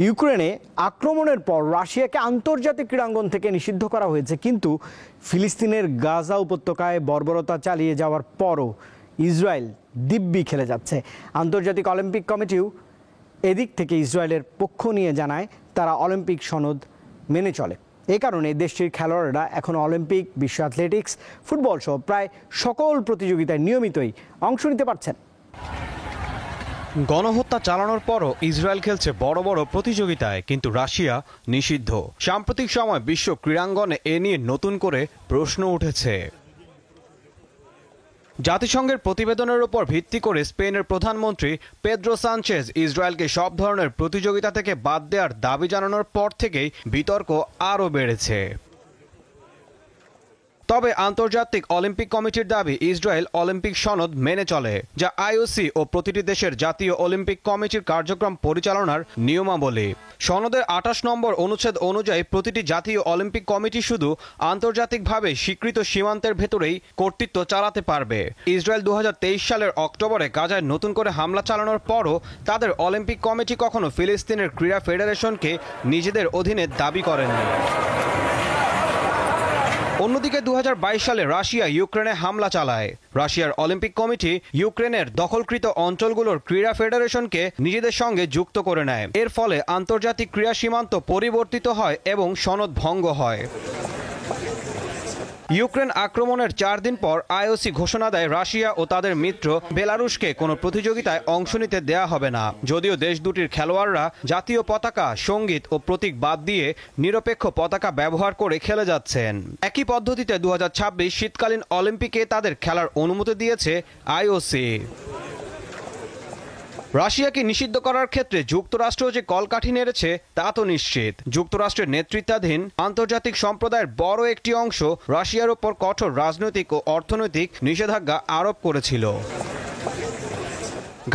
ইউক্রেনে আক্রমণের পর রাশিয়াকে আন্তর্জাতিক ক্রীড়াঙ্গন থেকে নিষিদ্ধ করা হয়েছে, কিন্তু ফিলিস্তিনের গাজা উপত্যকায় বর্বরতা চালিয়ে যাওয়ার পরও ইসরায়েল দিব্যি খেলে যাচ্ছে। আন্তর্জাতিক অলিম্পিক কমিটিও এদিক থেকে ইসরায়েলের পক্ষ নিয়ে জানায় তারা অলিম্পিক সনদ মেনে চলে। এ কারণে দেশটির খেলোয়াড়রা এখন অলিম্পিক, বিশ্ব অ্যাথলেটিক্স, ফুটবল সহ প্রায় সকল প্রতিযোগিতায় নিয়মিতই অংশ নিতে পারছেন। গণহত্যা চালানোর পরও ইসরায়েল খেলছে বড় বড় প্রতিযোগিতায়, কিন্তু রাশিয়া নিষিদ্ধ। সাম্প্রতিক সময় বিশ্ব ক্রীড়াঙ্গনে এ নিয়ে নতুন করে প্রশ্ন উঠেছে। জাতিসংঘের প্রতিবেদনের উপর ভিত্তি করে স্পেনের প্রধানমন্ত্রী পেদ্রো সানচেজ ইসরায়েলকে সব ধরনের প্রতিযোগিতা থেকে বাদ দেওয়ার দাবি জানানোর পর থেকেই বিতর্ক আরও বেড়েছে। তবে আন্তর্জাতিক অলিম্পিক কমিটির দাবি ইসরায়েল অলিম্পিক সনদ মেনে চলে, যা আইওসি ও প্রতিটি দেশের জাতীয় অলিম্পিক কমিটির কার্যক্রম পরিচালনার নিয়মাবলী। সনদের ২৮ নম্বর অনুচ্ছেদ অনুযায়ী প্রতিটি জাতীয় অলিম্পিক কমিটি শুধু আন্তর্জাতিকভাবে স্বীকৃত সীমান্তের ভেতরেই কর্তৃত্ব চালাতে পারবে। ইসরায়েল ২০২৩ সালের অক্টোবরে গাজায় নতুন করে হামলা চালানোর পরও তাদের অলিম্পিক কমিটি কখনো ফিলিস্তিনের ক্রীড়া ফেডারেশনকে নিজেদের অধীনে দাবি করেননি। অন্যদিকে ২০২২ সালে রাশিয়া ইউক্রেনে হামলা চালায়। রাশিয়ার অলিম্পিক কমিটি ইউক্রেনের দখলকৃত অঞ্চলগুলোর ক্রীড়া ফেডারেশনকে নিজেদের সঙ্গে যুক্ত করে নেয়। এর ফলে আন্তর্জাতিক ক্রীড়া সীমান্ত পরিবর্তিত হয় এবং সনদ ভঙ্গ হয়। ইউক্রেন আক্রমণের ৪ দিন পর আইওসি ঘোষণা দেয় রাশিয়া ও তাদের মিত্র বেলারুশকে কোনো প্রতিযোগিতায় অংশ নিতে দেয়া হবে না, যদিও দেশ দুটির খেলোয়াড়রা জাতীয় পতাকা, সঙ্গীত ও প্রতীক বাদ দিয়ে নিরপেক্ষ পতাকা ব্যবহার করে খেলে যাচ্ছেন। একই পদ্ধতিতে ২০২৬ শীতকালীন অলিম্পিকে তাদের খেলার অনুমতি দিয়েছে আইওসি। রাশিয়াকে নিষিদ্ধ করার ক্ষেত্রে যুক্তরাষ্ট্র যে কলকাঠি নেড়েছে তা তো নিশ্চিত। যুক্তরাষ্ট্রের নেতৃত্বাধীন আন্তর্জাতিক সম্প্রদায়ের বড় একটি অংশ রাশিয়ার ওপর কঠোর রাজনৈতিক ও অর্থনৈতিক নিষেধাজ্ঞা আরোপ করেছিল।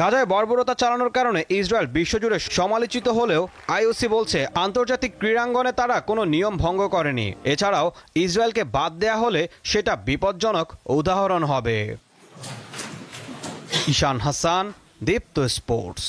গাজায় বর্বরতা চালানোর কারণে ইসরায়েল বিশ্বজুড়ে সমালোচিত হলেও আইওসি বলছে আন্তর্জাতিক ক্রীড়াঙ্গনে তারা কোনো নিয়ম ভঙ্গ করেনি। এছাড়াও ইসরায়েলকে বাদ দেয়া হলে সেটা বিপজ্জনক উদাহরণ হবে। ঈশান হাসান, দীপ্ত স্পোর্টস।